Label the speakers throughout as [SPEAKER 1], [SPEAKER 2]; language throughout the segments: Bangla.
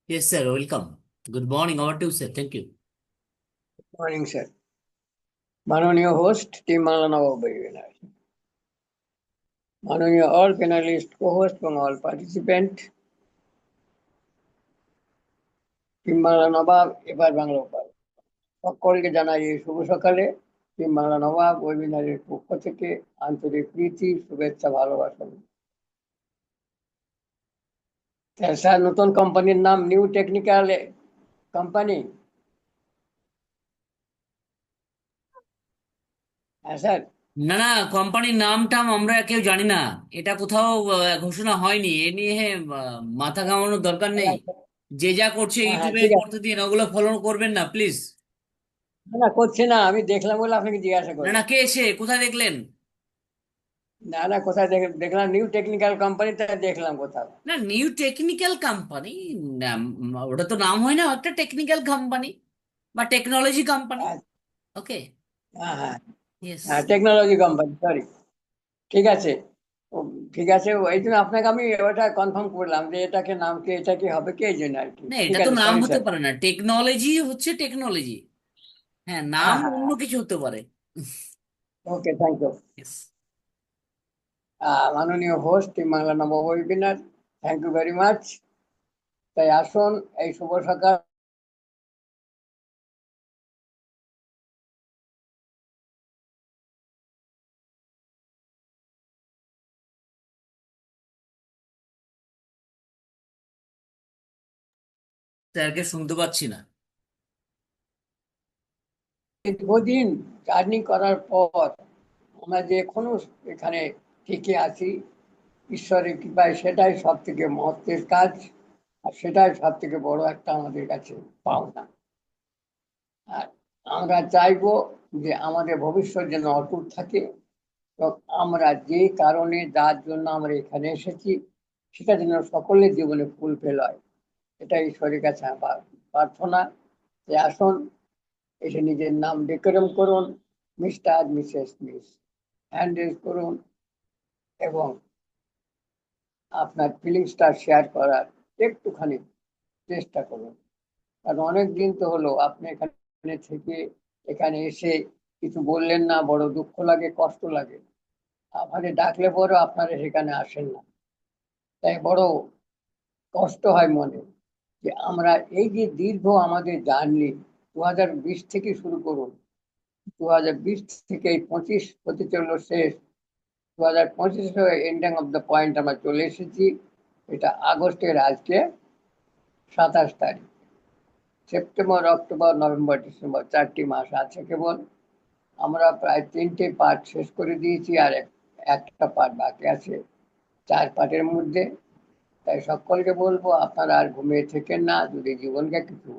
[SPEAKER 1] Yes, sir. Welcome. Good morning. Over to you, sir. Thank you.
[SPEAKER 2] Morning sir. মাননীয় হোস্ট টিম মালানা বাবু, মাননীয় অল প্যানেলিস্ট, কো-হোস্ট এবং অল পার্টিসিপেন্ট, টিম বাংলা নবাব এবার বাংলা ওপার সকলকে জানাই এই শুভ সকালে টিম বাংলা নবাব ওয়েবিনারের পক্ষ থেকে আন্তরিক প্রীতি, শুভেচ্ছা, ভালোবাসা। স্যার, নতুন কোম্পানির নাম নিউ টেকনিক্যাল কোম্পানি। হ্যাঁ স্যার।
[SPEAKER 1] না না, কোম্পানির নামটাম আমরা কেউ জানি না। এটা কোথাও ঘোষণা হয়নি। এ নিয়ে মাথা ঘামানোর দরকার নেই। যে যা করছে
[SPEAKER 2] হ্যাঁ হ্যাঁ,
[SPEAKER 1] ইউটিউবে
[SPEAKER 2] ঠিক আছে।
[SPEAKER 1] করতে দিন, ওগুলো ফলো করবেন না প্লিজ।
[SPEAKER 2] না না, করছি না, আমি দেখলাম বলে আপনাকে জিজ্ঞাসা
[SPEAKER 1] না না,
[SPEAKER 2] করলাম।
[SPEAKER 1] কে এসে কোথায় দেখলেন?
[SPEAKER 2] না না, কোথায় দেখলাম নিউ টেকনিক্যাল কোম্পানি, তাই দেখলাম কোথাও।
[SPEAKER 1] না, নিউ টেকনিক্যাল কোম্পানি। ওটা তো নাম হয় না, একটা টেকনিক্যাল কোম্পানি বা টেকনোলজি কোম্পানি। ওকে।
[SPEAKER 2] হ্যাঁ হ্যাঁ
[SPEAKER 1] ইয়েস।
[SPEAKER 2] হ্যাঁ, টেকনোলজি কোম্পানি, সরি। ঠিক আছে। ও, ঠিক আছে, এই জন্য আপনাকে আমি ওটা কনফার্ম করলাম যে এটাকে নাম কি, এটা কি হবে কি, এই জন্য আর কি।
[SPEAKER 1] না,
[SPEAKER 2] ঠিক
[SPEAKER 1] এটা তো
[SPEAKER 2] আছে,
[SPEAKER 1] নাম
[SPEAKER 2] সরি
[SPEAKER 1] হতে
[SPEAKER 2] স্যার।
[SPEAKER 1] পারে না। টেকনোলজি হচ্ছে টেকনোলজি। হ্যাঁ, নাম
[SPEAKER 2] হ্যাঁ হ্যাঁ
[SPEAKER 1] অন্য
[SPEAKER 2] হ্যাঁ,
[SPEAKER 1] কিছু হতে পারে।
[SPEAKER 2] Okay, thank you.
[SPEAKER 1] Yes.
[SPEAKER 2] মাননীয় হোস্ট বাংলা নব webinar, thank you very much. তাই আসুন, এই শুভ সকাল
[SPEAKER 1] স্যারকে শুনতে পাচ্ছি না।
[SPEAKER 2] দীর্ঘদিন জার্নি করার পর আমরা যে এখনো এখানে টিকে আছি, ঈশ্বরের কৃপায়, সেটাই সব থেকে মহত্বের কাজ। আর সেটাই সব থেকে বড় একটা আমাদের কাছে পাওনা। আর আমরা চাইবো যে আমাদের ভবিষ্যৎ যেন অটুট থাকে, এবং আমরা যে কারণে, যার জন্য আমরা এখানে এসেছি, সেটা যেন সকলের জীবনে ফুলফিল হয়। এটা ঈশ্বরের কাছে আমার প্রার্থনা। যে আসুন, এসে নিজের নাম ডেকোরেম করুন, mister missus miss, hand raise করুন এবং আপনার ফিলিংসটা শেয়ার করার একটুখানি চেষ্টা করুন। কারণ অনেক দিন তো হলো আপনি এখানে থেকে, এখানে এসে কিছু বললেন না, বড় দুঃখ লাগে, কষ্ট লাগে। আমাদের ডাকলে পরেও আপনারা সেখানে আসেন না, তাই বড় কষ্ট হয় মনে। যে আমরা এই যে দীর্ঘ আমাদের জার্নি, 2020 থেকে শুরু করুন, 2020 থেকে এই 25 হতে চলল শেষ, 2025 এন্ডিং অফ দ্য পয়েন্ট আমরা চলে এসেছি। এটা আগস্টের আজকে 27 তারিখ। সেপ্টেম্বর, অক্টোবর, নভেম্বর, ডিসেম্বর, 4টি মাস আছে কেবল। আমরা প্রায় 3টে পার্ট শেষ করে দিয়েছি, আর একটা পার্ট বাকি আছে 4 পার্টের মধ্যে। তাই সকলকে বলবো, আপনারা আর ঘুমিয়ে থেকেন না। যদি জীবনকে কিছু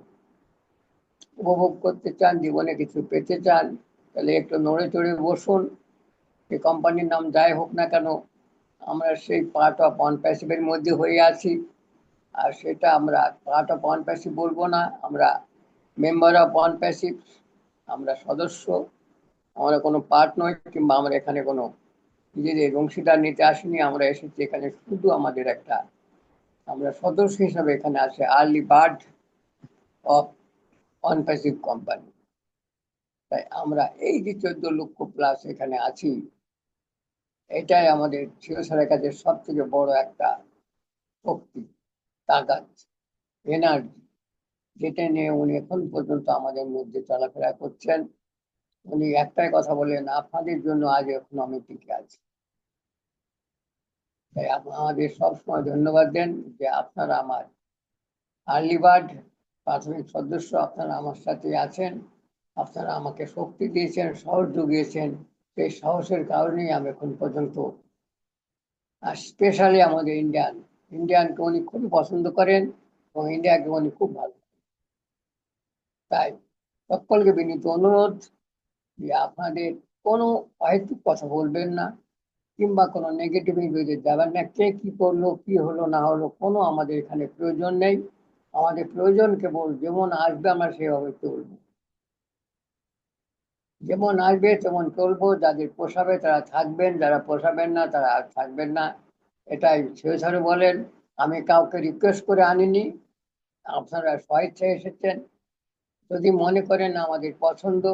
[SPEAKER 2] উপভোগ করতে চান, জীবনে কিছু পেতে চান, তাহলে একটু নড়ে চড়ে বসুন। এই কোম্পানির নাম যাই হোক না কেন, আমরা সেই পার্ট অফ অন প্যাসিভের মধ্যে হয়ে আছি। আর সেটা আমরা পার্ট অফ অন প্যাসিভ বলবো না, আমরা মেম্বার অফ অন প্যাসিভ। আমরা সদস্য, আমরা কোনো পার্ট নয়, কিংবা আমরা এখানে কোনো নিজেদের অংশীদার নিতে আসিনি। আমরা এসেছি এখানে শুধু আমাদের একটা, আমরা সদস্য হিসাবে এখানে আসে আর্লি বার্ড অফ অনপ্যাসিভ কোম্পানি। তাই আমরা এই যে 14 লক্ষ প্লাস এখানে আছি, এটাই আমাদের শিরোসারের কাছে সব থেকে বড় একটা শক্তি, তাগাদ, এনার্জি, যেটা নিয়ে উনি এখন পর্যন্ত আমাদের মধ্যে চলাফেরা করছেন। উনি একটাই কথা বলেন, আপনাদের জন্য আজ এখন আমি টিকে আছি। তাই আমাদের সবসময় ধন্যবাদ দেন যে আপনারা আমার আর্লি বার্ড প্রাথমিক সদস্য, আপনারা আমার সাথে আছেন। আপনারা আমাকে শক্তি দিয়েছেন, সাহস জুগিয়েছেন। সেই সাহসের কারণেই আমি এখন পর্যন্ত, আর স্পেশালি আমাদের ইন্ডিয়ানকে উনি খুবই পছন্দ করেন এবং ইন্ডিয়াকে উনি খুব ভালো। তাই সকলকে বিনীত অনুরোধ যে আপনাদের কোনো অহেতুক কথা বলবেন না, কিংবা কোনো নেগেটিভ ভিডিওতে যাবেন না। কে কি করলো, কি হলো না হলো, কোনো আমাদের এখানে প্রয়োজন নেই। আমাদের প্রয়োজন কেবল যেমন আসবে আমরা সেভাবে চলবো, যেমন আসবে তেমন চলবো। যাদের পোষাবে তারা থাকবেন, যারা পোষাবেন না তারা আর থাকবেন না। এটাই ছেড়ে বলেন। আমি কাউকে রিকোয়েস্ট করে আনিনি, আপনারা স্বেচ্ছায় এসেছেন। যদি মনে করেন আমাদের পছন্দ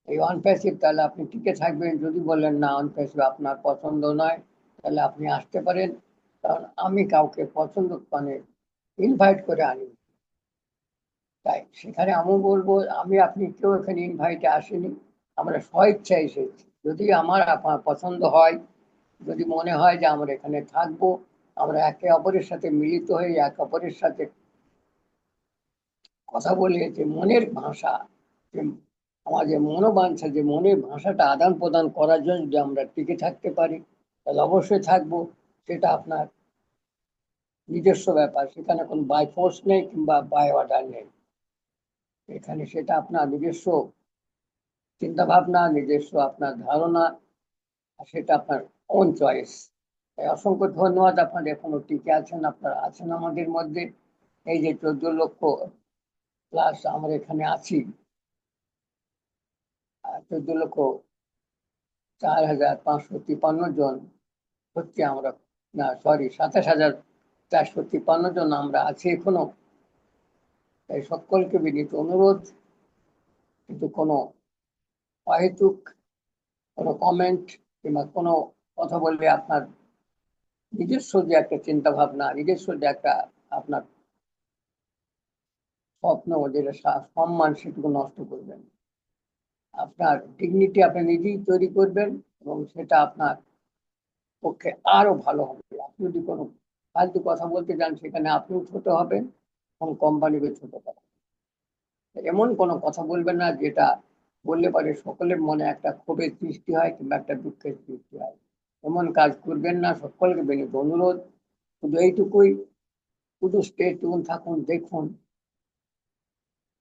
[SPEAKER 2] এই অনপ্যাসিভ, তাহলে আপনি টিকে থাকবেন। যদি বলেন না অনপ্যাসিভ আপনার পছন্দ নয়, তাহলে আপনি আসতে পারেন। কারণ আমি কাউকে পছন্দ মানে ইনভাইট করে আনি, তাই সেখানে আমি বলবো আমি আপনি কেউ এখানে ইনভাইটে আসেনি, আমরা স্বেচ্ছায় এসেছি। যদি আমার আপনার পছন্দ হয়, যদি মনে হয় যে আমরা এখানে থাকবো, আমরা একে অপরের সাথে মিলিত হয়ে একে অপরের সাথে কথা বলে যে মনের ভাষা, যে আমার যে মনোবাঞ্ছা, যে মনের ভাষাটা আদান প্রদান করার জন্য যদি আমরা টিকে থাকতে পারি, তাহলে অবশ্যই থাকবো। সেটা আপনার নিজস্ব ব্যাপার, সেখানে কোনো বাই ফোর্স নেই কিংবা বাই অর্ডার নেই। এখানে সেটা আপনার নিজস্ব চিন্তা ভাবনা, নিজস্ব আপনার ধারণা, আর সেটা আপনার ওন চয়েস। তাই অসংখ্য ধন্যবাদ, আপনার এখনো টিকে আছেন, আপনারা আছেন আমাদের মধ্যে। এই যে 14 লক্ষ প্লাস আমরা এখানে আছি, 14,04,553 জন হচ্ছে আমরা, না সরি 27,453 জন আমরা আছি এখনো। তাই সকলকে বিনীত অনুরোধ, কিন্তু কোনো অহেতুক কোনো কমেন্ট কিংবা কোনো কথা বললে আপনার নিজস্ব যে একটা চিন্তা ভাবনা, নিজস্ব যে একটা আপনার স্বপ্ন, যেটা সম্মান, সেটুকু নষ্ট করবেন। আপনার ডিগনিটি আপনি নিজেই তৈরি করবেন, এবং সেটা আপনার পক্ষে আরো ভালো হবে। আপনি যদি কোনো ফালতু কথা বলতে যান, সেখানে আপনিও ছোট হবেন এবং কোম্পানিকে ছোট করেন। এমন কোনো কথা বলবেন না যেটা বললে পরে সকলের মনে একটা ক্ষোভের সৃষ্টি হয় কিংবা একটা দুঃখের সৃষ্টি হয়। এমন কাজ করবেন না, সকলকে বিনীত অনুরোধ। শুধু এইটুকুই, শুধু স্টে টিউন থাকুন, দেখুন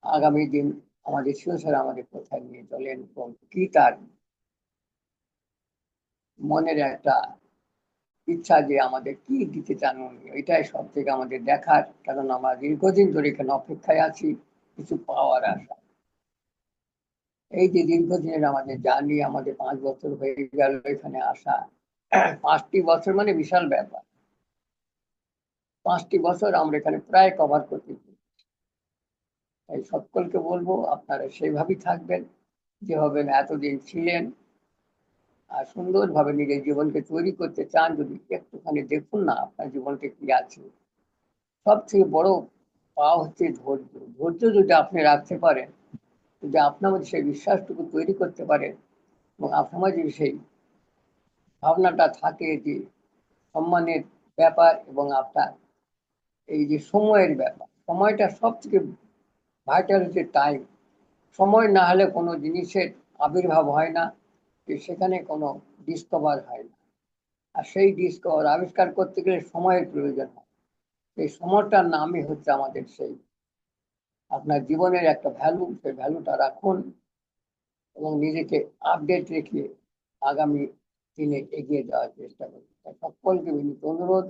[SPEAKER 2] আগামী দিন আমাদের শিশুরা আমাদের কোথায় নিয়ে চলেন এবং কি তার মনের একটা ইচ্ছা যে আমাদের কি দিতে চান উনি। এটাই সব থেকে আমাদের দেখার, কারণ আমরা দীর্ঘদিন ধরে এখানে অপেক্ষায় আছি কিছু পাওয়ার আশা। এই যে দীর্ঘদিনের আমাদের জার্নি, আমাদের 5 বছর হয়ে গেল এখানে আসা। 5টি বছর মানে বিশাল ব্যাপার। 5টি বছর আমরা এখানে প্রায় কভার করতেছি। তাই সকলকে বলবো আপনারা সেইভাবেই থাকবেন, যেভাবে এতদিন ছিলেন। আর সুন্দরভাবে নিজের জীবনকে তৈরি করতে চান, যদি একটুখানি দেখুন না আপনার জীবনটা কি আছে। সব থেকে বড় পাওয়া হচ্ছে ধৈর্য। ধৈর্য যদি আপনি রাখতে পারেন, যদি আপনার মধ্যে সেই বিশ্বাসটুকু তৈরি করতে পারেন, এবং আপনার মাঝে সেই ভাবনাটা থাকে যে সম্মানের ব্যাপার, এবং আপনার এই যে সময়ের ব্যাপার, সময়টা সব থেকে ভাইটাল হচ্ছে টাইম। সময় না হলে কোনো জিনিসের আবির্ভাব হয় না, যে সেখানে কোনো ডিসকভার হয় না। আর সেই ডিসকভার আবিষ্কার করতে গেলে সময়ের প্রয়োজন হয়। সেই সময়টার নামই হচ্ছে আমাদের সেই আপনার জীবনের একটা ভ্যালু। সেই ভ্যালুটা রাখুন এবং নিজেকে আপডেট রেখে আগামী দিনে এগিয়ে যাওয়ার চেষ্টা করুন। তাই সকলকে বিনীত অনুরোধ,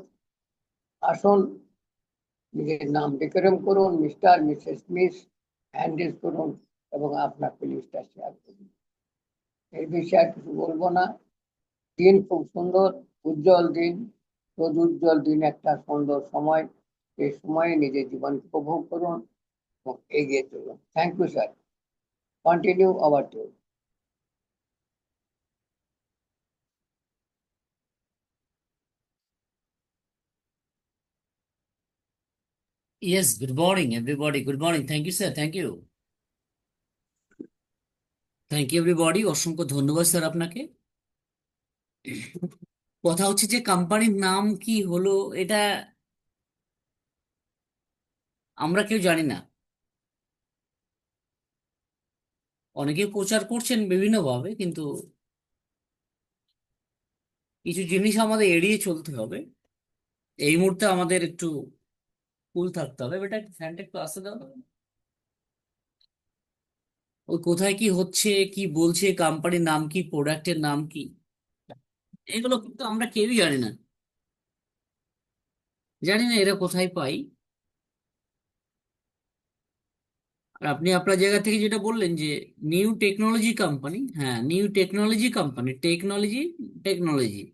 [SPEAKER 2] আসুন নিজের নাম ডেকোরেম করুন, মিস্টার মিসেস মিস হ্যান্ডেল করুন, এবং আপনার ফিলিংসটা শেয়ার করুন। এই বিষয়ে আর কিছু বলবো না। দিন খুব সুন্দর, উজ্জ্বল দিন, উজ্জ্বল দিন, একটা সুন্দর সময়। এই সময়ে নিজের জীবন উপভোগ করুন এবং এগিয়ে চলুন। Thank you sir. Continue over to.
[SPEAKER 1] Yes, good morning everybody, good morning, thank you sir, thank you, thank you everybody, অসংখ্য ধন্যবাদ স্যার আপনাকে। কথা হচ্ছে যে কোম্পানির নাম কি হলো, এটা আমরা কেউ জানি না। অনেকে প্রচার করছেন বিভিন্নভাবে, কিন্তু কিছু জিনিস আমাদের এড়িয়ে চলতে হবে। এই মুহূর্তে আমাদের একটু কুল থাকতে হবে। বেটা একটু ফ্যানটা একটু আসতে দাও না। ওই কোথায় কি হচ্ছে, কি বলছে, কোম্পানির নাম কি, প্রোডাক্টের নাম কি, এগুলো কিন্তু আমরা কেউই জানি না। জানি না এরা কোথায় পাই। আর আপনি আপনার জায়গা থেকে যেটা বললেন যে নিউ টেকনোলজি কোম্পানি, হ্যাঁ new technology company, technology, technology,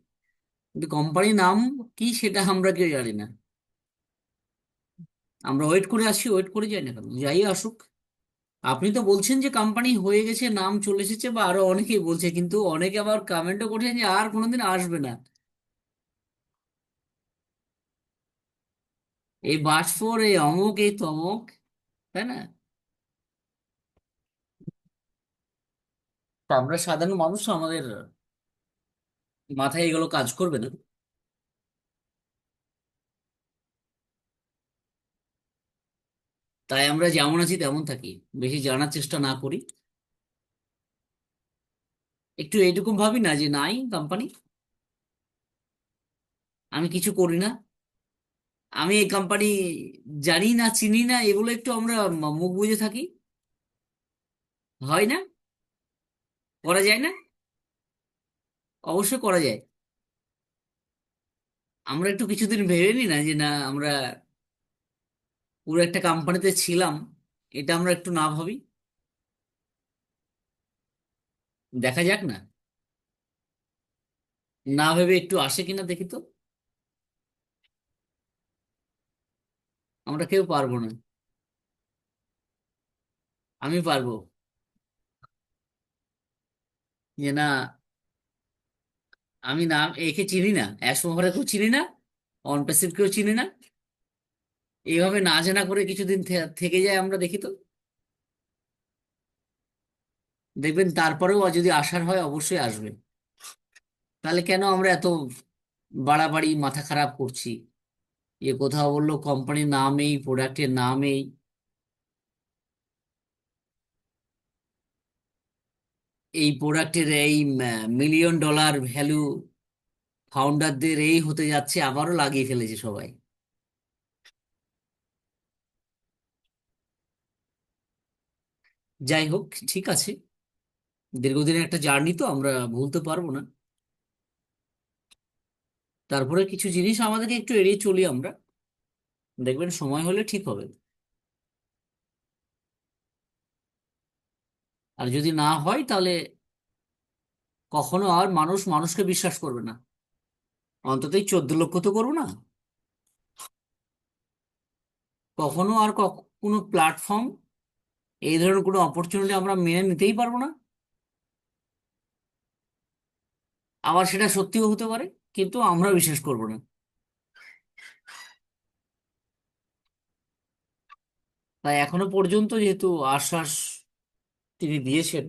[SPEAKER 1] কিন্তু কোম্পানির নাম কি সেটা আমরা কেউ জানি না। আমরা ওয়েট করে আসি, ওয়েট করে যাই না কেন, যাই আসুক। আপনি তো বলছেন যে কোম্পানি হয়ে গেছে, নাম চলে এসেছে, বা আরো অনেকেই বলছে, কিন্তু অনেকে আবার কমেন্টও করছেন যে আর কোনোদিন আসবে না। এই বাজফোর, এই অমুক, এই তমুক, তাই না? তা আমরা সাধারণ মানুষ, আমাদের মাথায় এগুলো কাজ করবে না। তাই আমরা যেমন আছি তেমন থাকি, বেশি জানার চেষ্টা না করি। একটু এইরকম ভাবি না যে নাই কোম্পানি, আমি কিছু করি না, আমি এই কোম্পানি জানি না, চিনি না, এগুলো একটু আমরা মুখ বুজে থাকি। হয় না? করা যায় না? অবশ্যই করা যায়। আমরা একটু কিছুদিন ভেবে নি না যে না, আমরা পুরো একটা কোম্পানিতে ছিলাম, এটা আমরা একটু না ভাবি। দেখা যাক না, না ভেবে একটু আসে কিনা দেখি তো। আমরা কেউ পারবো না। আমি পারবো। যে না, আমি নাম একে চিনি না, অ্যাসমোভারেকেও চিনি না, অনপ্যাসিভকেও চিনি না। এইভাবে না জানা করে কিছুদিন থেকে যায়, আমরা দেখি তো। দেখবেন তারপরেও যদি আসার হয় অবশ্যই আসবে। তাহলে কেন আমরা এত বাড়াবাড়ি মাথা খারাপ করছি? এ কোথাও বললো কোম্পানির নামেই, প্রোডাক্টের নামেই, এই প্রোডাক্টের এই $1 মিলিয়ন ভ্যালু, ফাউন্ডারদের এই হতে যাচ্ছে, আবারও লাগিয়ে ফেলেছে সবাই। যাই হোক, ঠিক আছে, দীর্ঘদিনের একটা জার্নি তো, আমরা ভুলতে পারবো না। তারপরে কিছু জিনিস আমাদেরকে একটু এড়িয়ে চলি আমরা, দেখবেন সময় হলে ঠিক হবে। আর যদি না হয় তাহলে কখনো আর মানুষ মানুষকে বিশ্বাস করবে না। অন্তত এই 14 লক্ষ তো করবো না। কখনো আর কোনো প্ল্যাটফর্ম, এই ধরনের কোনো অপরচুনিটি আমরা মেনে নিতেই পারবো না। আবার সেটা সত্যিও হতে পারে, কিন্তু আমরা বিশ্বাস করবো না। তাই এখনো পর্যন্ত যেহেতু আশ্বাস তিনি দিয়েছেন,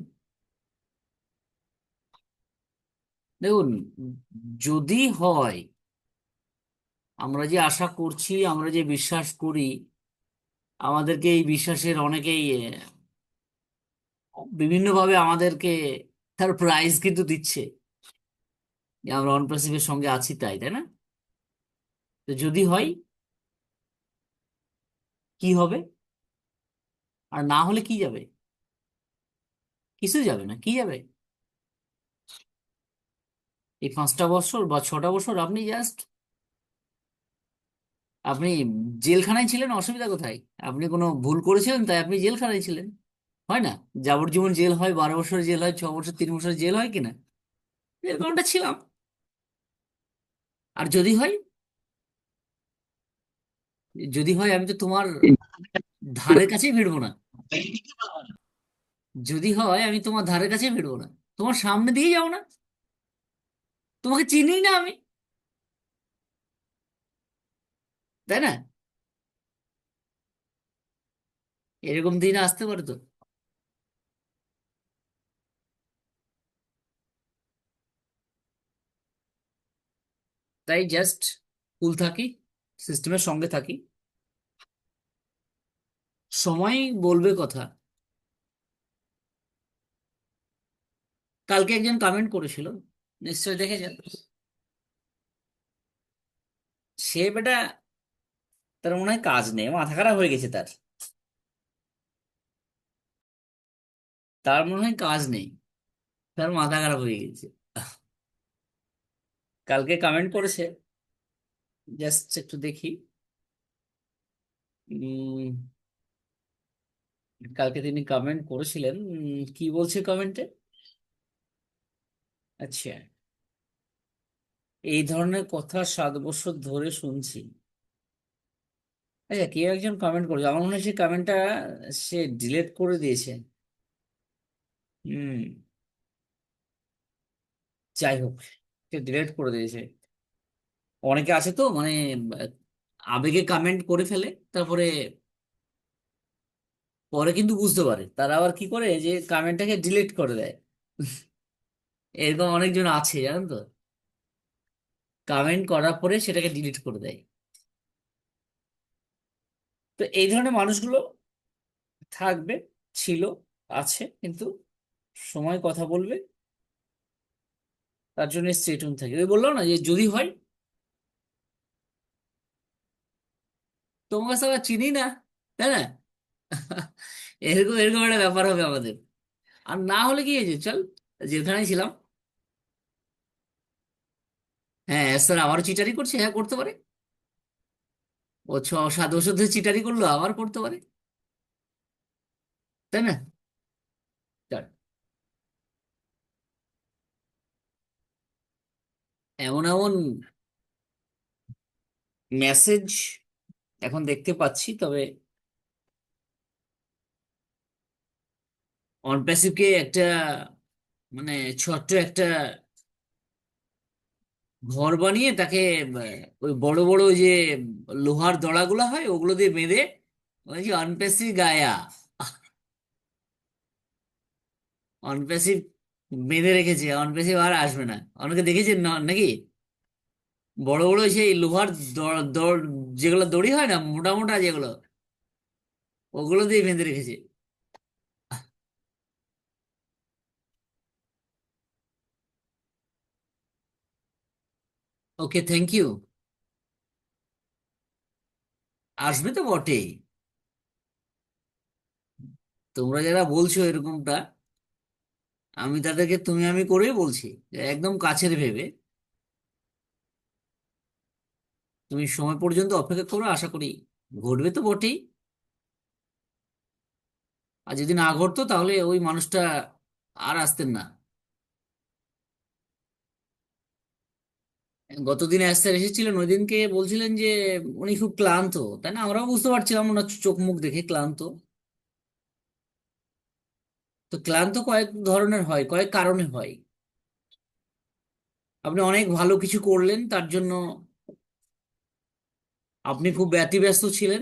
[SPEAKER 1] দেখুন, যদি হয়, আমরা যে আশা করছি, আমরা যে বিশ্বাস করি, আমাদেরকে এই বিশ্বাসের অনেকেই বিভিন্নভাবে আমাদেরকে তার প্রাইজ কিন্তু দিচ্ছে, যে আমরা অনপ্রেসিভের সঙ্গে আছি, তাই তাই না? তো যদি হয়, কি হবে? আর না হলে কি যাবে? কিছু যাবে না, কি যাবে? এই 5টা বছর বা 6টা বছর আপনি জাস্ট, আপনি জেলখানায় ছিলেন, অসুবিধা কোথায়? আপনি কোনো ভুল করেছিলেন তাই আপনি জেলখানায় ছিলেন। হয় না? যাবজ্জীবন জেল হয়, 12 বছর জেল হয়, 6 বছর, 3 বছর জেল হয় কিনা? এরকমটা ছিলাম। আর যদি হয়, যদি হয়, আমি তো তোমার ধারের কাছেই ভিড়বো না। যদি হয়, আমি তোমার ধারের কাছেই ভিড়বো না, তোমার সামনে দিয়ে যাবো না। তোমাকে চিনি না আমি, তাই না? এরকম দিন আসতে পারে তো। তাই জাস্ট কুল থাকি, সিস্টেমের সঙ্গে থাকি, সময় বলবে কথা। কালকে একজন কমেন্ট করেছিল, নিশ্চয় দেখেছেন। সে বেটা, তার মনে হয় কাজ নেই, মাথা খারাপ হয়ে গেছে তার। তার মনে হয় কাজ নেই, তার মাথা খারাপ হয়ে গেছে। কালকে কমেন্ট করেছে, জাস্ট একটু দেখি। উম, কালকে তিনি কমেন্ট করেছিলেন, কি বলছে কমেন্টে? আচ্ছা, এই ধরনের কথা 7 বছর ধরে শুনছি, আচ্ছা, কেউ একজন কমেন্ট করেছে, আমার মনে হয় সেই কমেন্টটা সে ডিলিট করে দিয়েছে। হুম। যাই হোক, সে ডিলিট করে দিয়েছে। অনেকে আছে তো মানে আবেগে কমেন্ট করে ফেলে, তারপরে পরে কিন্তু বুঝতে পারে, তারা আবার কি করে যে কমেন্টটাকে ডিলিট করে দেয়। এরকম অনেকজন আছে জানেন তো, কমেন্ট করার পরে সেটাকে ডিলিট করে দেয়। তো এই ধরনের মানুষগুলো থাকবে, ছিল, আছে, কিন্তু সময় কথা বলবে, তার জন্য স্টে টিউন থাকে। ওই বললাম না যে যদি হয়, তোমার কাছে আবার চিনি না, তাই না? এরকম এরকম একটা ব্যাপার হবে আমাদের। আর না হলে কি হয়েছে, চল, যেখানে ছিলাম। হ্যাঁ স্যার আবারও চিটারি করছে, হ্যাঁ করতে পারে। ও 6-7 বছর ধরে চিটারি করলো, আবার করতে পারে, তাই না? চল, এমন এমন মেসেজ এখন দেখতে পাচ্ছি, তবে অনপ্যাসিভকে একটা মানে ছোট্ট একটা ঘর বানিয়ে তাকে ওই বড় বড় যে লোহার দড়াগুলো হয় ওগুলো দিয়ে বেঁধে, ওই যে অনপ্যাসিভ গায়া, অনপ্যাসিভ বেঁধে রেখেছে, অনপ্যাসিভ আর আসবে না। অনেকে দেখেছেন না নাকি? বড় বড় সেই লোহার দড় দড়, যেগুলো দড়ি হয় না, মোটা মোটা যেগুলো, ওগুলো দিয়ে বেঁধে রেখেছে। ওকে, থ্যাংক ইউ। আসবে তো বটেই। তোমরা যারা বলছো এরকমটা, আমি তাদেরকে তুমি আমি করেই বলছি, যে একদম কাছের ভেবে তুমি সময় পর্যন্ত অপেক্ষা করো, আশা করি ঘটবে তো বটেই। আর যদি না ঘটতো তাহলে ওই মানুষটা আর আসতেন না। গতদিন স্যার এসেছিলেন, ওই দিনকে বলছিলেন যে উনি খুব ক্লান্ত, তাই না? আমরাও বুঝতে পারছিলাম ওনার চোখ মুখ দেখে ক্লান্ত। তো ক্লান্ত কয়েক ধরনের হয়, কয়েক কারণে হয়। আপনি অনেক ভালো কিছু করলেন, তার জন্য আপনি খুব ব্যতিব্যস্ত ছিলেন,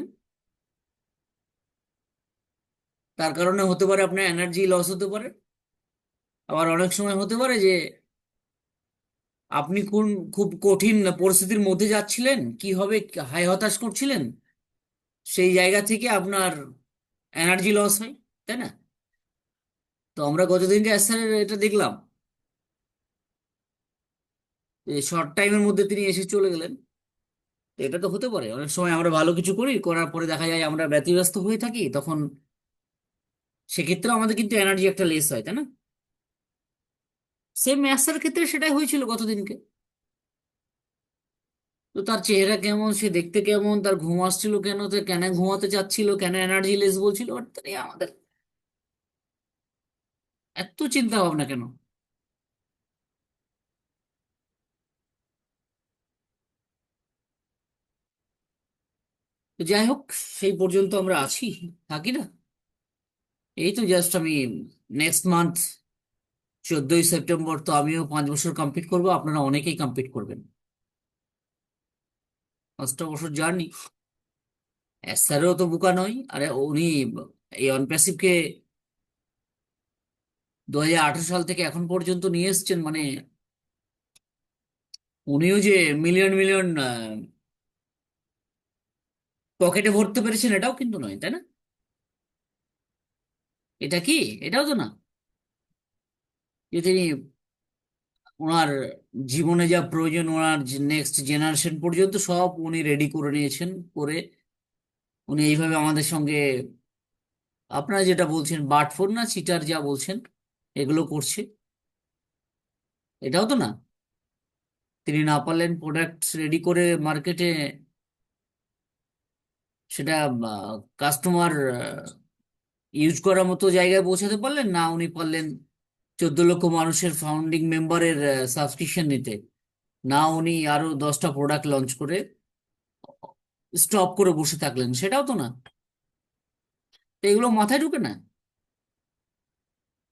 [SPEAKER 1] তার কারণে হতে পারে আপনার এনার্জি লস হতে পারে। আবার অনেক সময় হতে পারে যে আপনি কোন খুব কঠিন পরিস্থিতির মধ্যে যাচ্ছিলেন, কি হবে, হায় হতাশ করছিলেন, সেই জায়গা থেকে আপনার এনার্জি লস হয়, তাই না? তো আমরা গতদিনকে স্যারের এটা দেখলাম, যে শর্ট টাইমের মধ্যে তিনি এসে চলে গেলেন। তো এটা তো হতে পারে, অনেক সময় আমরা ভালো কিছু করি, করার পরে দেখা যায় আমরা ব্যতিব্যস্ত হয়ে থাকি, তখন সেক্ষেত্রে আমাদের কিন্তু এনার্জি একটা লেস হয়, তাই না? সেম ম্যাথসের ক্ষেত্রে সেটাই হয়েছিল গতদিনকে। তো তার চেহারা কেমন, সে দেখতে কেমন, তার ঘুম আসছিল কেন, সে কেন ঘুমাতে চাচ্ছিল, কেন এনার্জি লেস বলছিল, অর্থাৎ এই আমাদের এত চিন্তা ভাবনা কেন? তো যাই হোক, সেই পর্যন্ত আমরা আছি, থাকি না। এই তো জাস্ট আমি নেক্সট মান্থ 14ই সেপ্টেম্বর তো আমিও 5 বছর কমপ্লিট করবো, আপনারা অনেকেই কমপ্লিট করবেন। 5টা বছর জার্নি। স্যারও তো বোকা নয়, আরে উনি এই অনপ্যাসিভকে 2018 সাল থেকে এখন পর্যন্ত নিয়ে এসছেন, মানে উনিও যে মিলিয়ন মিলিয়ন পকেটে ভরতে পেরেছেন এটাও কিন্তু নয়, তাই না? এটা কি, এটাও তো না যে তিনি ওনার জীবনে যা প্রয়োজন, ওনার নেক্সট জেনারেশন পর্যন্ত সব উনি রেডি করে নিয়েছেন, করে উনি এইভাবে আমাদের সঙ্গে, আপনারা যেটা বলছেন বাটফোর না চিটার যা বলছেন, এগুলো করছে। এটাও তো না, তিনি না পারলেন প্রোডাক্ট রেডি করে মার্কেটে সেটা কাস্টমার ইউজ করার মতো জায়গায় পৌঁছাতে পারলেন না, উনি পারলেন 14 লক্ষ মানুষের ফাউন্ডিং মেম্বারের সাবস্ক্রিপশন নিতে, না উনি আরো 10টা প্রোডাক্ট লঞ্চ করে স্টপ করে বসে থাকলেন, সেটাও তো না। তো এগুলো মাথায় ঢুকে না।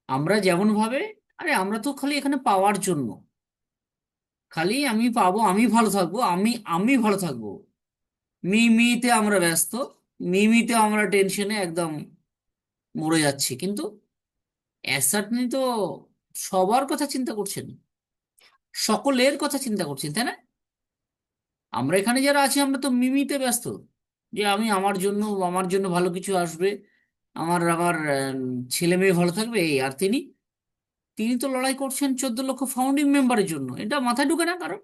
[SPEAKER 1] আমরা যেমন ভাবে, আরে আমরা তো খালি এখানে পাওয়ার জন্য, খালি আমি পাবো, আমি ভালো থাকবো, আমি ভালো থাকবো, মিতে আমরা ব্যস্ত, মিতে আমরা টেনশনে একদম মরে যাচ্ছি। কিন্তু অ্যাসার্টনি তো সবার কথা চিন্তা করছেন, সকলের কথা চিন্তা করছেন, তাই না? আমরা এখানে যারা আছি আমরা তো মিমিতে ব্যস্ত, যে আমি আমার জন্য ভালো কিছু আসবে, আমার আমার ছেলে মেয়ে ভালো থাকবে এই। আর তিনি তিনি তো লড়াই করছেন 14 লক্ষ ফাউন্ডিং মেম্বারের জন্য। এটা মাথায় ঢুকে না কারণ।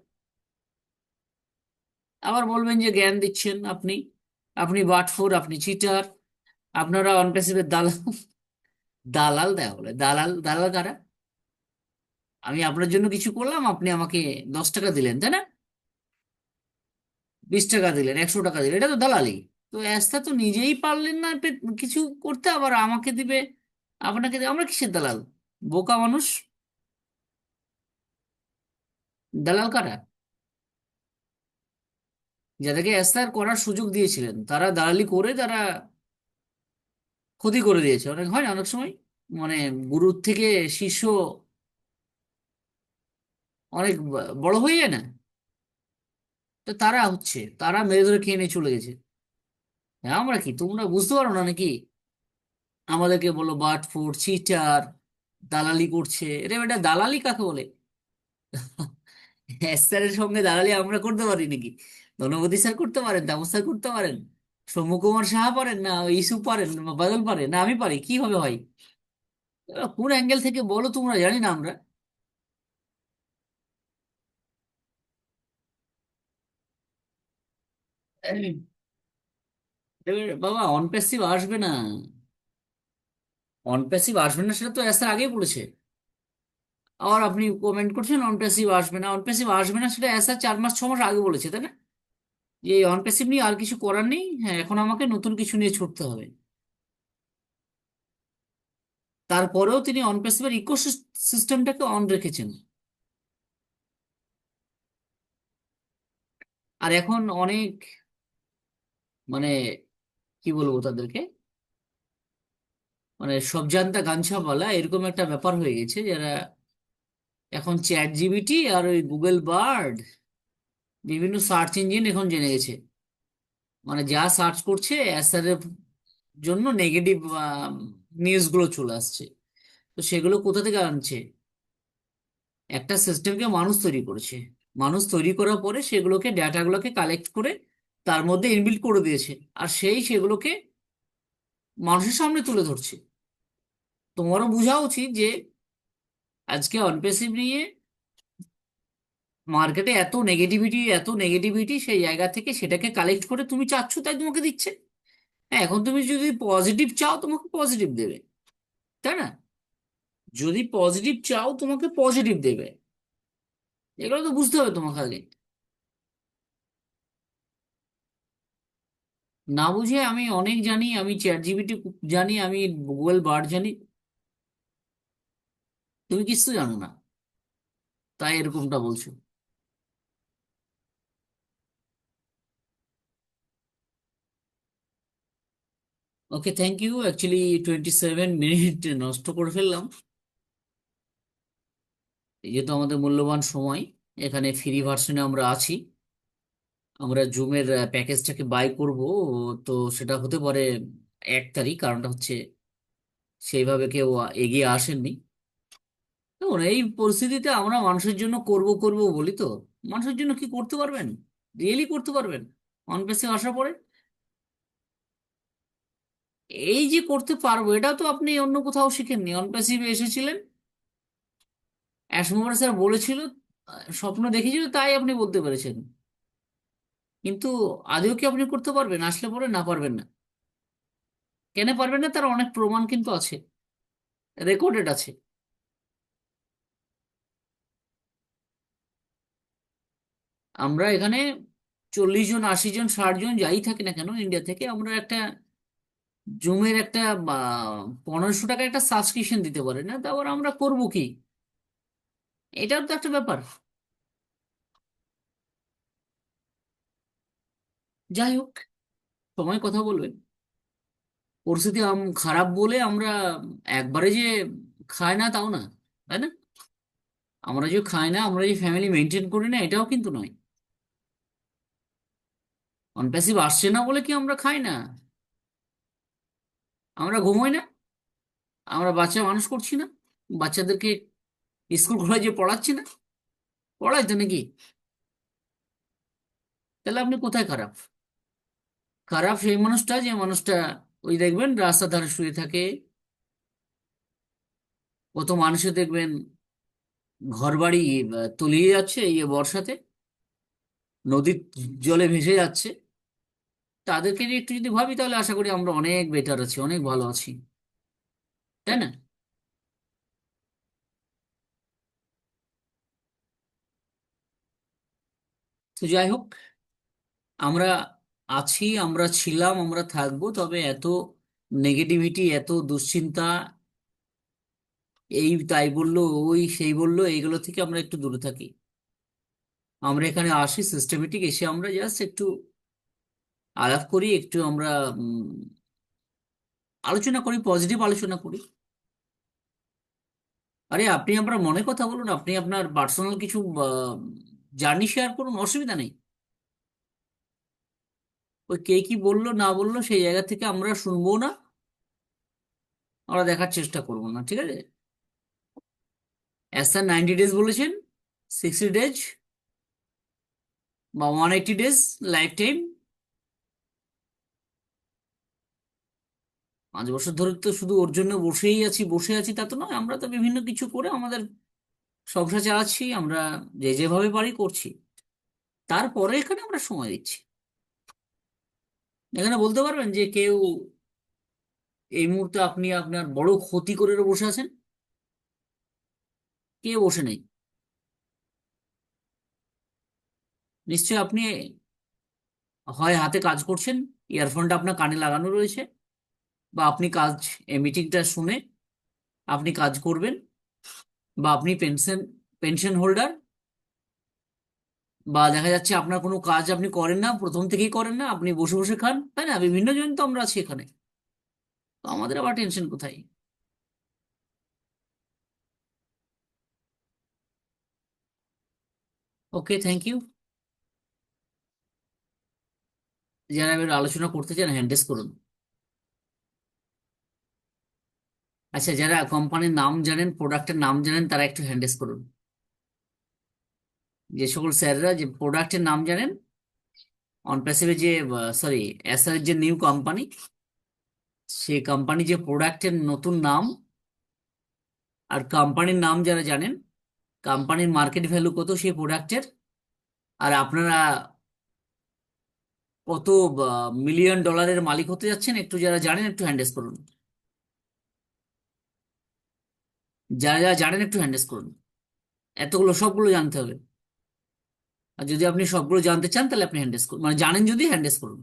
[SPEAKER 1] আবার বলবেন যে জ্ঞান দিচ্ছেন আপনি, আপনি বাটফোর, আপনি চিটার, আপনারা অনপ্যাসিভের দালাল। দালাল দেয়া বলে, দালাল দালাল কারা? আমি আপনার জন্য কিছু করলাম, আপনি আমাকে 10 টাকা দিলেন, তাই না? 20 টাকা দিলেন, 100 টাকা দিলেন, এটা তো দালালি। তো অ্যাস্তা তো নিজেই পারলেন না কিছু করতে, আবার আমাকে দিবে, আপনাকে দিবে। আমরা কিসের দালাল? বোকা মানুষ। দালাল কারা? যাদেরকে অ্যাস্তার করার সুযোগ দিয়েছিলেন তারা দালালি করে তারা ক্ষতি করে দিয়েছে। অনেক হয় না অনেক সময়, মানে গুরুর থেকে শিষ্য অনেক বড় হয়ে যায় না? তো তারা মেরে ধরে খেয়ে নিয়ে চলে গেছে। হ্যাঁ, আমরা কি, তোমরা বুঝতে পারো না নাকি? আমাদেরকে বলো বাটফোর, চিটার, দালালি করছে। এটা দালালি কাকে বলে? স্যারের সঙ্গে দালালি আমরা করতে পারি নাকি? ধনপতি স্যার করতে পারেন, তাপস স্যার করতে পারেন, সৌম্য কুমার সাহা পারেন না, ইসু পারেন না, বাদল পারে না, আমি পারি? কিভাবে হয়? কোন অ্যাঙ্গেল থেকে বলো তোমরা, জানি না আমরা। বাবা, অনপ্যাসিভ আসবে না। অনপ্যাসিভ আসবে না সেটা তো স্যার আগেই বলেছে। আবার আপনি কমেন্ট করছেন অনপ্যাসিভ আসবে না, অনপ্যাসিভ আসবে না সেটা স্যার 4 মাস 6 মাস আগে বলেছে, তাই না? যে এই অনপ্যাসিভ নিয়ে আর কিছু করার নেই, হ্যাঁ এখন আমাকে নতুন কিছু নিয়ে ছুটতে হবে। তারপরেও তিনি অনপ্যাসিভের ইকো সিস্টেমটাকে অন রেখেছেন। আর এখন অনেক, মানে কি বলবো তাদেরকে, মানে সব জানতা গাঞ্ছাওয়ালা এরকম একটা ব্যাপার হয়ে গেছে, যারা এখন চ্যাট জিপিটি আর ওই গুগল বার্ড, বিভিন্ন সার্চ ইঞ্জিন এখন জেনে গেছে, মানে যা সার্চ করছে অ্যাসারের জন্য নেগেটিভ নিউজগুলো চলে আসছে। তো সেগুলো কোথা থেকে আনছে? একটা সিস্টেমকে মানুষ তৈরি করেছে, মানুষ তৈরি করার পরে সেগুলোকে, ডেটাগুলোকে কালেক্ট করে তার মধ্যে ইনবিল্ট করে দিয়েছে, আর সেগুলোকে মানুষের সামনে তুলে ধরছে। তোমারও বোঝা উচিত যে আজকে অনপেসিভ নিয়ে মার্কেটে এত নেগেটিভিটি, সেই জায়গা থেকে সেটাকে কালেক্ট করে তুমি চাচ্ছ তাই তোমাকে দিচ্ছে। হ্যাঁ, এখন তুমি যদি পজিটিভ চাও তোমাকে পজিটিভ দেবে, তাই না? যদি পজিটিভ চাও তোমাকে পজিটিভ দেবে। এগুলো তো বুঝতে হবে তোমাকে আগে। না বুঝে আমি অনেক জানি, আমি চ্যাট জিপিটি জানি, আমি গুগল বার্ড জানি, তুমি কিছু জানো না, তাই এরকমটা বলছো। ওকে, থ্যাংক ইউ। অ্যাকচুয়ালি 27 মিনিট নষ্ট করে ফেললাম, যেহেতু আমাদের মূল্যবান সময়। এখানে ফ্রি ভার্সনে আমরা আছি, আমরা জুমের প্যাকেজটাকে বাই করব। তো সেটা হতে পারে 1 তারিখ, কারণটা হচ্ছে সেইভাবে কেউ এগিয়ে আসেননি। দেখুন, এই পরিস্থিতিতে আমরা মানুষের জন্য করব করব বলি তো, মানুষের জন্য কি করতে পারবেন? রিয়েলি করতে পারবেন অন পেসে আসার পরে? এই যে করতে পারবো, এটা তো আপনি অন্য কোথাও শিখেননি। অন প্যাসিভে এসেছিলেন, অ্যাসমোভার স্যার বলেছিল, স্বপ্ন দেখেছিল, তাই আপনি বলতে পেরেছেন। কিন্তু আদেও কি আপনি করতে পারবেন আসলে পরে? না, পারবেন না। কেন পারবেন না? তার অনেক প্রমাণ কিন্তু আছে, রেকর্ডেড আছে। আমরা এখানে 40 জন, 80 জন, 60 জন যাই থাকি না কেন ইন্ডিয়া থেকে, আমরা একটা জুমের একটা 1500 টাকা একটা সাবস্ক্রিপশন দিতে পারি না, তারপর আমরা করব কি? এটাও তো একটা ব্যাপার। যাই হোক। সময় কথা বলবে। পরিস্থিতি খারাপ বলে আমরা একবারে যে খাই না তাও না, তাই না? আমরা যে খাই না, আমরা যে ফ্যামিলি মেনটেন করি না, এটাও কিন্তু নয়। অনপ্যাসিভ আসছে না বলে কি আমরা খাই না? আমরা ঘুমোই না? আমরা বাচ্চা মানুষ করছি না? বাচ্চাদেরকে স্কুল কলেজে পড়াচ্ছি না? পড়াই তো নাকি? তাহলে আপনি কোথায় খারাপ? খারাপ সেই মানুষটা যে মানুষটা ওই দেখবেন রাস্তার ধারে শুয়ে থাকে। কত মানুষের দেখবেন ঘর বাড়ি তলিয়ে যাচ্ছে এই বর্ষাতে, নদীর জলে ভেসে যাচ্ছে। তাদেরকে নিয়ে একটু যদি ভাবি তাহলে আশা করি আমরা অনেক বেটার আছি, অনেক ভালো আছি, তাই না? তো যাই হোক, আমরা আছি, আমরা ছিলাম, আমরা থাকবো, তবে এত নেগেটিভিটি, এত দুশ্চিন্তা, এই তাই বললো, ওই সেই বললো, এইগুলো থেকে আমরা একটু দূরে থাকি। আমরা এখানে আসি সিস্টেমেটিক, এসে আমরা জাস্ট একটু আলাপ করি, একটু আমরা উম, আলোচনা করি, পজিটিভ আলোচনা করি। আরে আপনি আপনার মনে কথা বলুন, আপনি আপনার পার্সোনাল কিছু জার্নি শেয়ার করুন, অসুবিধা নেই। ওই কে কি বললো না বললো সেই জায়গা থেকে আমরা শুনবো না, আমরা দেখার চেষ্টা করবো না, ঠিক আছে? স্যার 90 ডেজ বলেছেন, 60 ডেজ বা 180 ডেজ, লাইফ টাইম। 5 বছর ধরে তো শুধু ওর জন্য বসেই আছি, বসে আছি তা তো নয়, আমরা তো বিভিন্ন কিছু করে আমাদের সংসার চালাচ্ছি, আমরা যে যেভাবে পারি করছি। তারপরে এখানে আমরা সময় দিচ্ছি। এখানে বলতে পারবেন যে কেউ এই মুহূর্তে আপনি আপনার বড় ক্ষতি করে বসে আছেন? কে বসে নেই? নিশ্চয়ই আপনি হয় হাতে কাজ করছেন, ইয়ারফোনটা আপনার কানে লাগানো রয়েছে, বা আপনি কাজ, এই মিটিংটা শুনে আপনি কাজ করবেন, বা আপনি পেনশন পেনশন হোল্ডার, বা দেখা যাচ্ছে আপনার কোনো কাজ আপনি করেন না, প্রথম থেকেই করেন না, আপনি বসে বসে খান, তাই না? বিভিন্ন জন তো আমরা আছি এখানে। তো আমাদের আবার টেনশন কোথায়? ওকে, থ্যাংক ইউ। যারা এবার আলোচনা করতে চান হ্যান্ডেস করুন। আচ্ছা, যারা কোম্পানির নাম জানেন, প্রোডাক্টের নাম জানেন, তারা একটু হ্যান্ডেস করুন। যে সকল স্যাররা যে প্রোডাক্টের নাম জানেন, অনপ্যাসিভে যে, সরি, এসআর যে নিউ কোম্পানি, সেই কোম্পানি যে প্রোডাক্টের নতুন নাম, আর কোম্পানির নাম যারা জানেন, কোম্পানির মার্কেট ভ্যালু কত সেই প্রোডাক্টের, আর আপনারা কত মিলিয়ন ডলারের মালিক হতে যাচ্ছেন, একটু যারা জানেন একটু হ্যান্ডেস করুন। যারা যারা জানেন একটু হ্যান্ডেস করুন। এতগুলো সবগুলো জানতে হবে। আর যদি আপনি সবগুলো জানতে চান তাহলে আপনি হ্যান্ডেস করুন, মানে জানেন যদি হ্যান্ডেস করুন।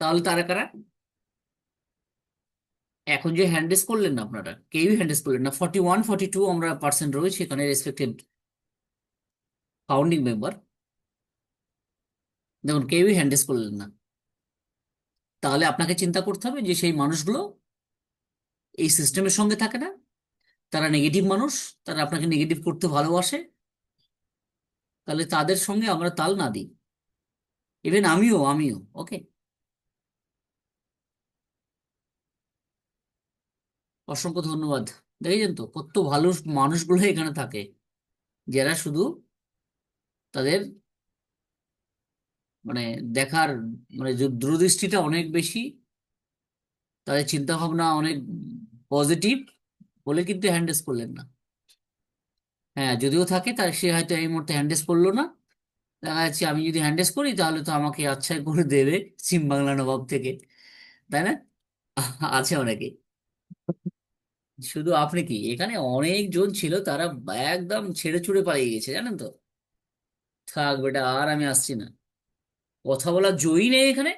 [SPEAKER 1] তাহলে তারা কারা? এখন যে হ্যান্ডেস করলেন না আপনারা, কেউই হ্যান্ডেস করলেন না। 41 42 আমরা পার্সেন্ট রয়েছে এখানে, রেসপেক্টেড ফাউন্ডিং মেম্বার। দেখুন, কেউই হ্যান্ডেস করলেন না। তাহলে আপনাকে চিন্তা করতে হবে যে সেই মানুষগুলো এই সিস্টেমের সঙ্গে থাকে না, তারা নেগেটিভ মানুষ, তারা আপনাকে নেগেটিভ করতে ভালোবাসে। তাহলে তাদের সঙ্গে আমরা তাল না দিই। ইভেন আমিও ওকে। অসংখ্য ধন্যবাদ। দেখেছেন তো কত ভালো মানুষগুলো এখানে থাকে, যারা শুধু তাদের মানে দেখার, মানে দূরদৃষ্টিটা অনেক বেশি, তাদের চিন্তা ভাবনা অনেক পজিটিভ, বলে কিন্তু হ্যান্ডেস করলেন না। হ্যাঁ, যদিও থাকে তার, সে হয়তো এই মুহূর্তে হ্যান্ডেস করলো না। দেখা যাচ্ছে আমি যদি হ্যান্ডেস করি তাহলে তো আমাকে আচ্ছা করে দেবে সিম বাংলা নবাব থেকে, তাই না? আছে অনেকে। শুধু আপনি কি, এখানে অনেকজন ছিল, তারা একদম ছেড়ে ছুড়ে পালিয়ে গেছে, জানেন তো। থাক বেটা, আর আমি আসছি না। কথা বলার জয়ী নেই এখানে।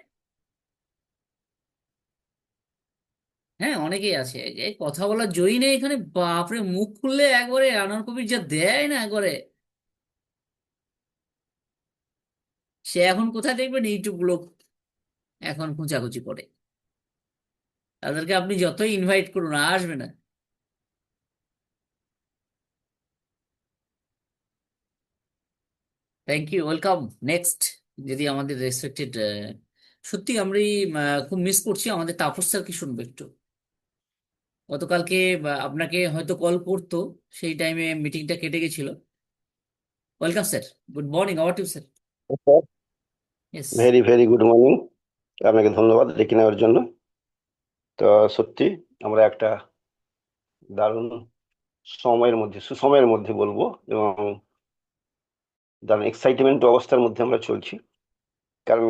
[SPEAKER 1] হ্যাঁ, অনেকেই আছে, এই কথা বলার জয়ী নেই এখানে। বাপরে, মুখ খুললে একবারে আনোয়ার কবির যা দেয় না একবারে। সে এখন কোথায় দেখবেন ইউটিউব গুলো এখন খুঁচাখুচি করে। তাদেরকে আপনি যতই ইনভাইট করুন আসবে না। Thank you, welcome. নেক্সট, যদি আমাদের রেসপেক্টেড, সত্যি আমরা খুব মিস করছি আমাদের তাপস স্যার, কি শুনবো একটু। গতকালকে আপনাকে হয়তো কল করতো, সেই টাইমে মিটিংটা কেটে গেছিল। Welcome sir, good morning, over to sir. Yes.
[SPEAKER 3] Very very good morning. আপনাকে ধন্যবাদ ডেকে নেওয়ার জন্য। তো সত্যি আমরা একটা দারুণ সময়ের মধ্যে, সুসময়ের মধ্যে বলবো, এবং দারুণ এক্সাইটমেন্ট অবস্থার মধ্যে আমরা চলছি। কারণ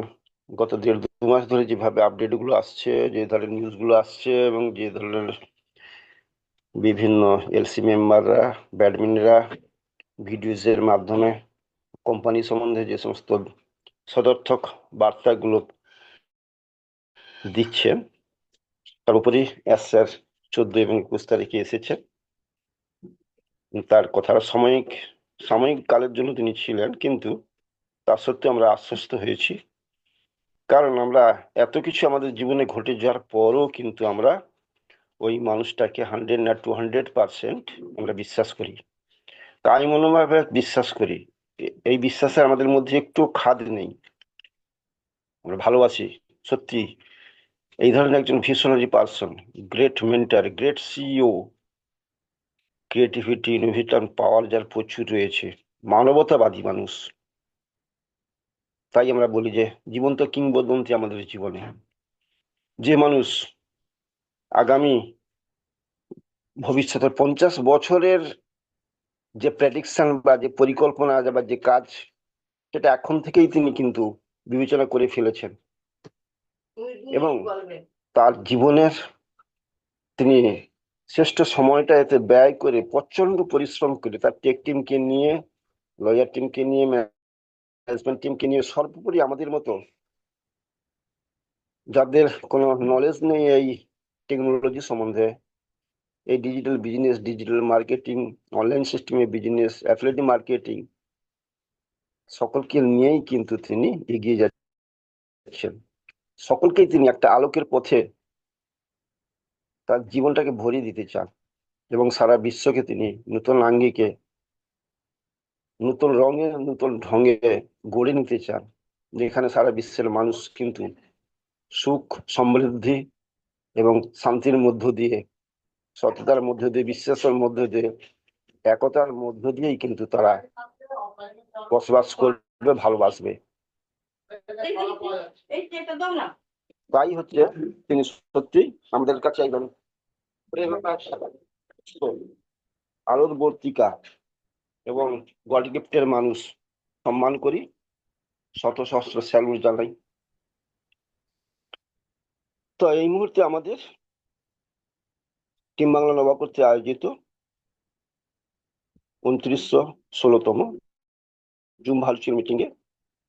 [SPEAKER 3] গত 1.5-2 মাস ধরে যেভাবে আপডেট গুলো আসছে, যে ধরনের নিউজ গুলো আসছে, এবং যে ধরনের বিভিন্ন এলসি মেম্বাররা, ব্যাডমিনরা ভিডিওস এর মাধ্যমে কোম্পানি সম্বন্ধে যে সমস্ত সদর্থক বার্তাগুলো দিচ্ছে, তার উপরই স্যার 14 এবং 21 তারিখে এসেছে। তার কথার সাময়িক সাময়িক কালের জন্য তিনি ছিলেন, কিন্তু তা সত্ত্বেও আমরা আশ্বস্ত হয়েছি। কারণ আমরা এত কিছু আমাদের জীবনে ঘটে যাওয়ার পরও কিন্তু আমরা ওই মানুষটাকে 100 না 200% আমরা বিশ্বাস করি, তাই মনোভাবে বিশ্বাস করি। এই বিশ্বাসে আমাদের মধ্যে একটু খাদ নেই, আমরা ভালোবাসি। সত্যি এই ধরনের একজন visionary person, great mentor, great CEO, creativity, innovation power যার প্রচুর রয়েছে, মানবতাবাদী মানুষ। তাই আমরা বলি যে জীবন্ত কিংবদন্তি আমাদের জীবনে। যে মানুষ আগামী ভবিষ্যতের 50 বছরের যে প্রেডিকশন বা যে পরিকল্পনা বা যে কাজ, সেটা এখন থেকেই তিনি কিন্তু বিবেচনা করে ফেলেছেন, এবং তার জীবনের তিনি শ্রেষ্ঠ সময়টা এতে ব্যয় করে, প্রচন্ড পরিশ্রম করে, তার টেক টিমকে নিয়ে, লয়ার টিমকে নিয়ে, ম্যানেজমেন্ট টিমকে নিয়ে, সর্বোপরি আমাদের মতো যাদের কোনো নলেজ নেই এই টেকনোলজি সম্বন্ধে, এই digital business, digital marketing, online সিস্টেমে বিজনেস, অ্যাফিলিয়েট মার্কেটিং, সকলকে নিয়েই কিন্তু তিনি এগিয়ে যাচ্ছেন। সকলকেই তিনি একটা আলোকের পথে তার জীবনটাকে ভরিয়ে দিতে চান, এবং সারা বিশ্বকে তিনি নতুন আঙ্গিকে, নতুন রঙে, নতুন ঢঙে গড়ে নিতে চান, যেখানে সারা বিশ্বের মানুষ কিন্তু সুখ, সমৃদ্ধি এবং শান্তির মধ্য দিয়ে, সততার মধ্য দিয়ে, বিশ্বাসের মধ্য দিয়ে, একতার মধ্য দিয়েই কিন্তু তারা বসবাস করবে, ভালোবাসবে। তাই হচ্ছে তিনি সত্যি আমাদের কাছে একজন আলোকবর্তিকা এবং গড গিফটের মানুষ। সম্মান করি, শত সহস্র স্যালুট জানাই। তো এই মুহূর্তে আমাদের টিম বাংলা নবা কর্তৃক আয়োজিত 2916তম জুম ভার্চুয়াল মিটিং এ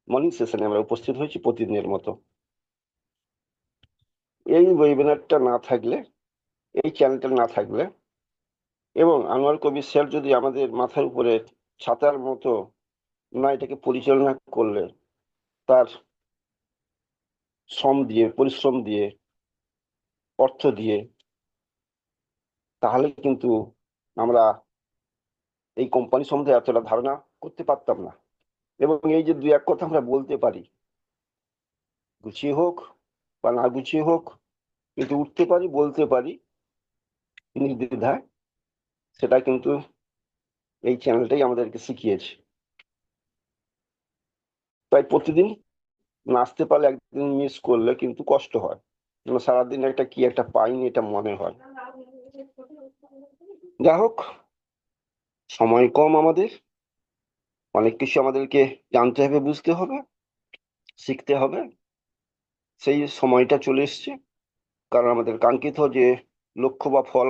[SPEAKER 3] মর্নিং সেশনে আমরা উপস্থিত হয়েছি প্রতিদিনের মতো। এই ওয়েবিনারটা না থাকলে, এই চ্যানেলটা না থাকলে, এবং আনোয়ার কবির স্যার যদি আমাদের মাথার উপরে ছাতার মতো না এটাকে পরিচালনা করলে, তার শ্রম দিয়ে, পরিশ্রম দিয়ে, অর্থ দিয়ে, তাহলে কিন্তু আমরা এই কোম্পানি সম্বন্ধে এতটা ধারণা করতে পারতাম না। এবং এই যে 2-1 কথা আমরা বলতে পারি, গুছিয়ে হোক বা না গুছিয়ে হোক, কিন্তু উঠতে পারি, বলতে পারি নির্দ্বিধায়, সেটা কিন্তু এই চ্যানেলটাই আমাদেরকে শিখিয়েছে। তাই প্রতিদিন নাচতে পারলে, একদিন মিস করলে কিন্তু কষ্ট হয়, সারাদিন একটা কি একটা পাইনি এটা মনে হয়। যাই হোক, সময় কম, আমাদের অনেক কিছু আমাদেরকে জানতে হবে, বুঝতে হবে, শিখতে হবে। সেই সময়টা চলে এসছে, কারণ আমাদের কাঙ্ক্ষিত যে লক্ষ্য বা ফল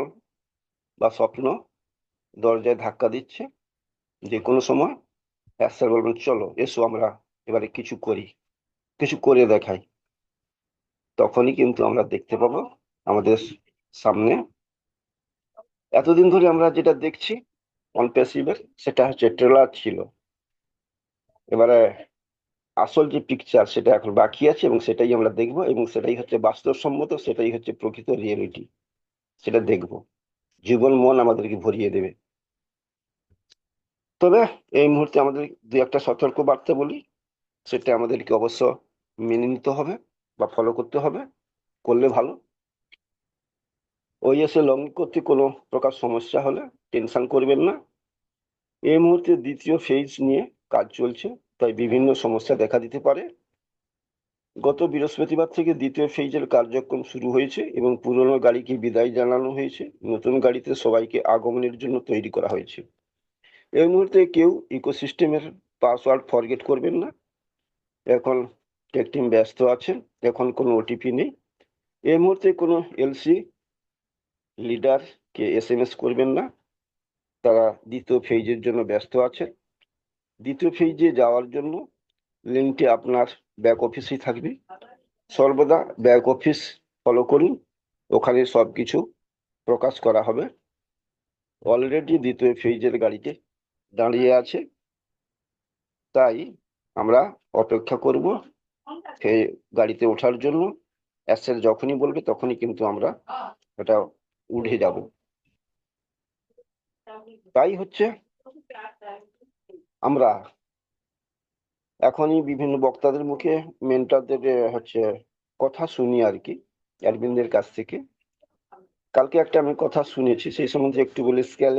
[SPEAKER 3] বা স্বপ্ন দরজায় ধাক্কা দিচ্ছে। যে কোনো সময় স্যার বলবেন, চলো এসো আমরা এবারে কিছু করি, কিছু করে দেখাই। তখনই কিন্তু আমরা দেখতে পাবো আমাদের সামনে এতদিন ধরে আমরা যেটা দেখছি অন প্যাসিভের, সেটা হচ্ছে ট্রেলার ছিল। এবারে আসল যে পিকচার সেটা এখন বাকি আছে, এবং সেটাই আমরা দেখব, এবং সেটাই হচ্ছে বাস্তবসম্মত, সেটাই হচ্ছে প্রকৃত রিয়েলিটি। সেটা দেখব, জীবন মন আমাদেরকে ভরিয়ে দেবে। তবে এই মুহূর্তে আমাদের দু একটা সতর্ক বার্তা বলি, সেটা আমাদেরকে অবশ্য মেনে নিতে হবে বা ফলো করতে হবে, করলে ভালো। ওইএসএ লং করতে কোনো প্রকার সমস্যা হলে টেনশন করবেন না। এই মুহূর্তে দ্বিতীয় ফেজ নিয়ে কাজ চলছে, তাই বিভিন্ন সমস্যা দেখা দিতে পারে। গত বৃহস্পতিবার থেকে দ্বিতীয় ফেজের কার্যক্রম শুরু হয়েছে এবং পুরনো গাড়িকে বিদায় জানানো হয়েছে। নতুন গাড়িতে সবাইকে আগমনের জন্য তৈরি করা হয়েছে। এই মুহূর্তে কেউ ইকোসিস্টেমের পাসওয়ার্ড ফরগেট করবেন না। এখন টেক টিম ব্যস্ত আছেন, এখন কোনো ওটিপি নেই। এই মুহূর্তে কোনো এলসি লিডারকে এসএমএস করবেন না, তারা দ্বিতীয় ফেজের জন্য ব্যস্ত আছে। দ্বিতীয় ফেজে যাওয়ার জন্য লিঙ্কটি আপনার ব্যাক অফিসেই থাকবে। সর্বদা ব্যাক অফিস ফলো করুন, ওখানে সবকিছু প্রকাশ করা হবে। অলরেডি দ্বিতীয় ফেজের গাড়িতে দাঁড়িয়ে আছে, তাই আমরা অপেক্ষা করব গাড়িতে ওঠার জন্য। অ্যাসেল যখনই বলবে তখনই কিন্তু আমরা এটা উঠে যাব। তাই হচ্ছে আমরা এখনই বিভিন্ন বক্তাদের মুখে, মেন্টরদের হচ্ছে কথা শুনি আর কি, অ্যাডমিনদের কাছ থেকে। কালকে একটা আমি কথা শুনেছি, সেই সম্বন্ধে একটু বলে স্কেল